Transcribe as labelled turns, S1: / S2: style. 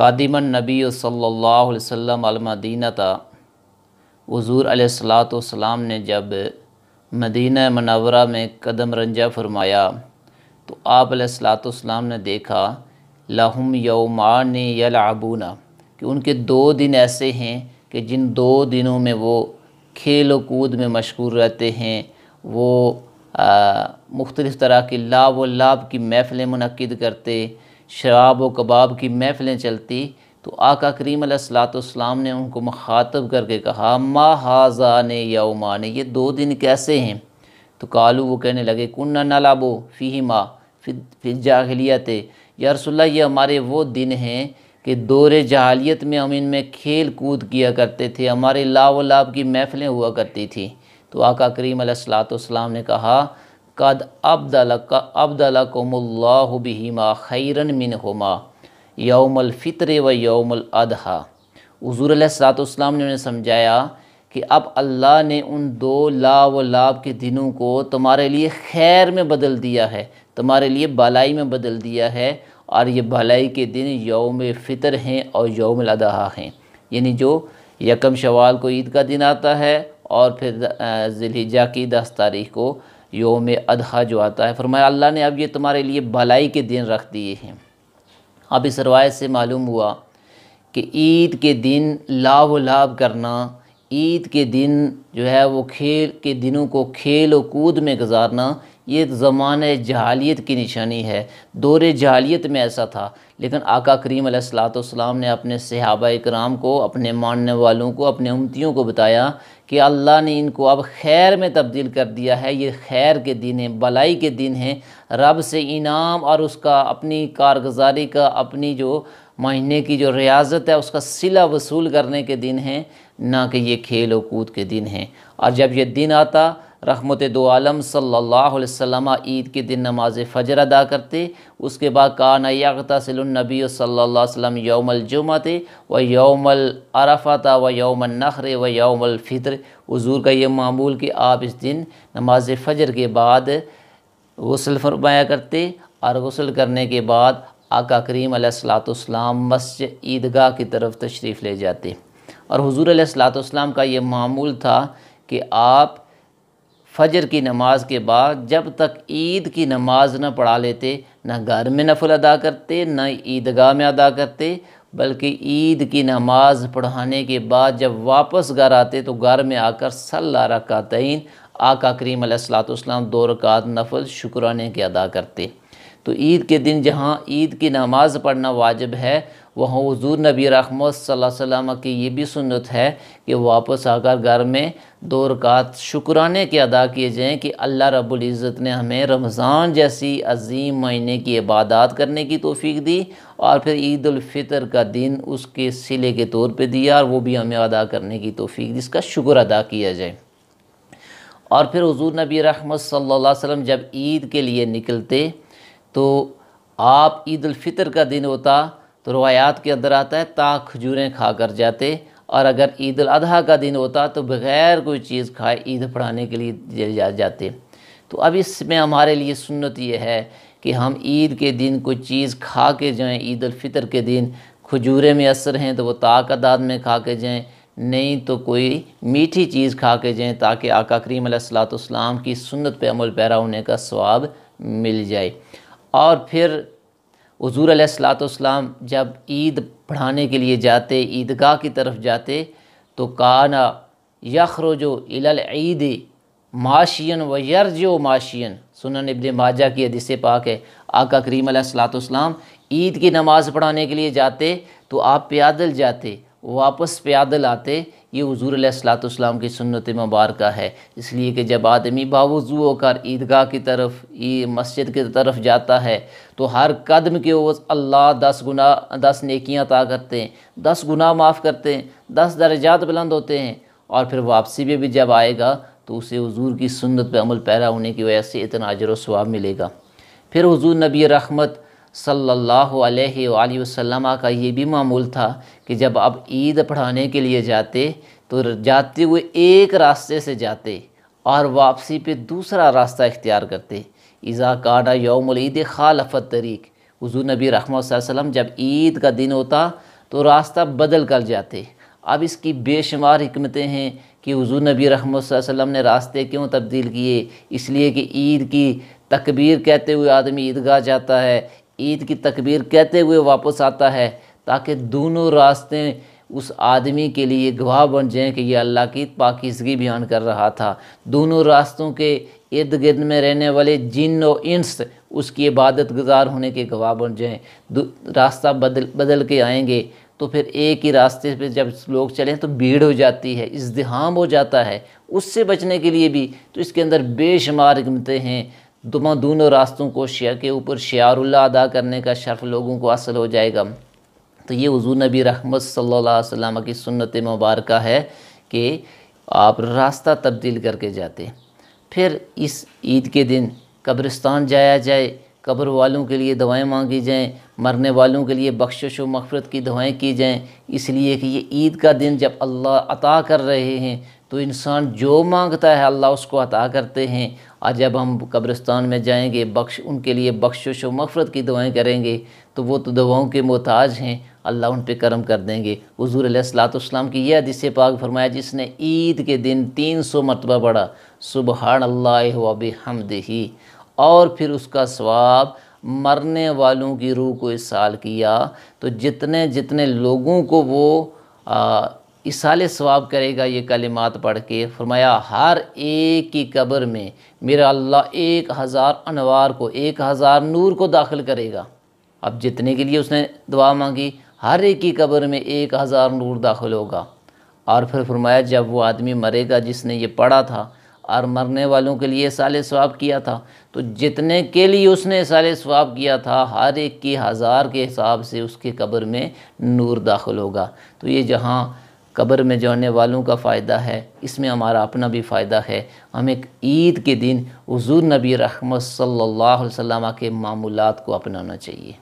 S1: قادم النبی صلی اللہ علیہ وسلم المدینہ تا، حضور علیہ الصلوۃ والسلام نے جب مدینہ منورہ میں قدم رنجہ فرمایا تو آپ علیہ الصلوۃ والسلام نے دیکھا لہم یومان یلعبون، کہ ان کے 2 دن ایسے ہیں کہ جن 2 دنوں میں وہ کھیل و کود میں مشغول رہتے ہیں، وہ مختلف طرح کی لاو و لعب کی محفلیں منعقد کرتے، شراب و کباب کی محفلیں چلتی۔ تو آقا کریم علیہ الصلوۃ والسلام نے ان کو مخاطب کر کے کہا ما ھذان یومان، یہ 2 دن کیسے ہیں؟ تو قالوا، وہ کہنے لگے کننا نلعب فیہما فی الجاہلیت، یا رسول اللہ یہ ہمارے وہ دن ہیں کہ دور جاہلیت میں ہم ان میں کھیل کود کیا کرتے تھے، ہمارے لاو و لعب کی محفلیں ہوا کرتی تھی۔ تو آقا کریم علیہ الصلوۃ والسلام نے کہا قد ابدلکم اللہ بہما خیرا منہما یوم الفطر و یوم الاضحیٰ۔ حضور علیہ الصلوۃ والسلام نے انہیں سمجھایا کہ اب اللہ نے ان 2 لاو و لعب کے دنوں کو تمہارے لیے خیر میں بدل دیا ہے، تمہارے لیے بھلائی میں بدل دیا ہے، اور یہ بھلائی کے دن یوم فطر ہیں اور یوم الاضحیٰ ہیں، یعنی جو 1 شوال کو عید کا دن آتا ہے اور پھر ذی الحجہ کی 10 تاریخ کو یوم اضحیٰ جو آتا ہے۔ فرمایا اللہ نے اب یہ تمہارے لیے بھلائی کے دن رکھ دیے ہیں۔ اب اس روایت سے معلوم ہوا کہ عید کے دن لاو و لعب کرنا، عید کے دن جو ہے وہ کھیل کے دنوں کو کھیل و کود میں گزارنا، یہ زمانہ جاہلیت کی نشانی ہے۔ دور جاہلیت میں ایسا تھا، لیکن آقا کریم علیہ الصلوۃ والسلام نے اپنے صحابہ اکرام کو، اپنے ماننے والوں کو، اپنے امتیوں کو بتایا کہ اللہ نے ان کو اب خیر میں تبدیل کر دیا ہے، یہ خیر کے دن ہیں، بھلائی کے دن ہیں، رب سے انعام اور اس کا اپنی کارگزاری کا، اپنی جو مہینے کی جو ریاضت ہے اس کا صلہ وصول کرنے کے دن ہیں، نہ کہ یہ کھیل و کود کے دن ہیں۔ اور جب یہ دن آتا، رحمت دو عالم صلی اللہ علیہ وسلم عید کے دن نماز فجر ادا کرتے، اس کے بعد کان یغتسل النبی صلی اللہ علیہ وسلم یوم الجمعۃ و یوم العرفۃ و یوم النحر و یوم الفطر۔ حضور کا یہ معمول کہ آپ اس دن نماز فجر کے بعد غسل فرمایا کرتے، اور غسل کرنے کے بعد آقا کریم علیہ الصلوۃ والسلام مسجد عیدگاہ کی طرف تشریف لے جاتے، اور حضور علیہ الصلوۃ والسلام کا یہ معمول تھا کہ آپ فجر کی نماز کے بعد جب تک عید کی نماز نہ پڑھا لیتے، نہ گھر میں نفل ادا کرتے، نہ عیدگاہ میں ادا کرتے، بلکہ عید کی نماز پڑھانے کے بعد جب واپس گھر آتے تو گھر میں آ کر صلی رکعتین آقا کریم علیہ الصلوۃ والسلام 2 رکعت نفل شکرانے کے ادا کرتے۔ تو عید کے دن جہاں عید کی نماز پڑھنا واجب ہے، وہاں حضور نبی رحمت صلی اللہ علیہ وسلم کی یہ بھی سنت ہے کہ واپس آ کر گھر میں 2 رکعت شکرانے کے ادا کیے جائیں کہ اللہ رب العزت نے ہمیں رمضان جیسی عظیم مہینے کی عبادات کرنے کی توفیق دی، اور پھر عید الفطر کا دن اس کے صلے کے طور پہ دیا، اور وہ بھی ہمیں ادا کرنے کی توفیق دی، جس کا شکر ادا کیا جائے۔ اور پھر حضور نبی رحمت صلی اللہ علیہ وسلم جب عید کے لیے نکلتے تو آپ عید الفطر کا دن ہوتا تو روایات کے اندر آتا ہے تا کھجوریں کھا کر جاتے، اور اگر عید الاضحیٰ کا دن ہوتا تو بغیر کوئی چیز کھائے عید پڑھانے کے لیے جاتے۔ تو اب اس میں ہمارے لیے سنت یہ ہے کہ ہم عید کے دن کوئی چیز کھا کے جائیں، عید الفطر کے دن کھجوریں میسر ہیں تو وہ تا تعداد میں کھا کے جائیں، نہیں تو کوئی میٹھی چیز کھا کے جائیں، تاکہ آقا کریم علیہ الصلوۃ والسلام کی سنت پہ عمل پیرا ہونے کا ثواب مل جائے۔ اور پھر حضور علیہ الصلوۃ والسلام جب عید پڑھانے کے لیے جاتے، عیدگاہ کی طرف جاتے، تو کانا یخرج الی العید ماشین و یرجع ماشین، سنن ابن ماجہ کی حدیث پاک ہے۔ آقا کریم علیہ الصلوۃ والسلام عید کی نماز پڑھانے کے لیے جاتے تو آپ پیادل جاتے، واپس پیادل آتے، یہ حضور علیہ الصلوۃ والسلام کی سنت مبارکہ ہے۔ اس لیے کہ جب آدمی باوضو ہو کر عیدگاہ کی طرف، مسجد کی طرف جاتا ہے تو ہر قدم کے عوض اللہ 10 نیکیاں عطا کرتے ہیں، 10 گناہ معاف کرتے ہیں، 10 درجات بلند ہوتے ہیں، اور پھر واپسی میں بھی جب آئے گا تو اسے حضور کی سنت پہ عمل پیرا ہونے کی وجہ سے اتنا اجر و ثواب ملے گا۔ پھر حضور نبی رحمت صلی اللہ علیہ وآلہ وسلم کا یہ بھی معمول تھا کہ جب آپ عید پڑھانے کے لیے جاتے تو جاتے ہوئے ایک راستے سے جاتے اور واپسی پہ دوسرا راستہ اختیار کرتے۔ اذا کان یوم العید خالف الطریق، حضور نبی رحمت صلی اللہ علیہ وسلم جب عید کا دن ہوتا تو راستہ بدل کر جاتے۔ اب اس کی بے شمار حکمتیں ہیں کہ حضور نبی رحمت صلی اللہ علیہ وسلم نے راستے کیوں تبدیل کیے۔ اس لیے کہ عید کی تکبیر کہتے ہوئے آدمی عیدگاہ جاتا ہے، عید کی تکبیر کہتے ہوئے واپس آتا ہے، تاکہ دونوں راستے اس آدمی کے لیے گواہ بن جائیں کہ یہ اللہ کی پاکیزگی بیان کر رہا تھا۔ دونوں راستوں کے ارد گرد میں رہنے والے جن و انس اس کی عبادت گزار ہونے کے گواہ بن جائیں۔ راستہ بدل کے آئیں گے تو پھر ایک ہی راستے پہ جب لوگ چلیں تو بھیڑ ہو جاتی ہے، ازدحام ہو جاتا ہے۔ اس سے بچنے کے لیے بھی تو اس کے اندر بے شمار حکمتیں ہیں۔ دونوں راستوں کو کے اوپر شعار اللہ ادا کرنے کا شرف لوگوں کو حاصل ہو جائے گا۔ تو یہ حضور نبی رحمت صلی اللہ علیہ وسلم کی سنت مبارکہ ہے کہ آپ راستہ تبدیل کر کے جاتے۔ پھر اس عید کے دن قبرستان جایا جائے، قبر والوں کے لیے دعائیں مانگی جائیں، مرنے والوں کے لیے بخشش و مغفرت کی دعائیں کی جائیں، اس لیے کہ یہ عید کا دن جب اللہ عطا کر رہے ہیں تو انسان جو مانگتا ہے اللہ اس کو عطا کرتے ہیں۔ اور جب ہم قبرستان میں جائیں گے ان کے لیے بخشش و مغفرت کی دعائیں کریں گے تو وہ تو دعاؤں کے محتاج ہیں، اللہ ان پہ کرم کر دیں گے۔ حضور علیہ الصلوۃ والسلام کی یہ حدیث پاک فرمایا، جس نے عید کے دن 300 مرتبہ پڑھا سبحان اللہ و بحمدہ، اور پھر اس کا ثواب مرنے والوں کی روح کو اصال کیا، تو جتنے لوگوں کو وہ اصال ثواب کرے گا یہ کلمات پڑھ کے، فرمایا ہر ایک کی قبر میں میرا اللہ 1000 انوار کو 1000 نور کو داخل کرے گا۔ اب جتنے کے لیے اس نے دعا مانگی ہر ایک کی قبر میں 1000 نور داخل ہوگا۔ اور پھر فرمایا جب وہ آدمی مرے گا جس نے یہ پڑھا تھا اور مرنے والوں کے لیے اصال ثواب کیا تھا، تو جتنے کے لیے اس نے اصال ثواب کیا تھا ہر ایک کی 1000 کے حساب سے اس کے قبر میں نور داخل ہوگا۔ تو یہ جہاں قبر میں جانے والوں کا فائدہ ہے، اس میں ہمارا اپنا بھی فائدہ ہے۔ ہمیں عید کے دن حضور نبی رحمت صلی اللہ علیہ وسلم کے معمولات کو اپنانا چاہیے۔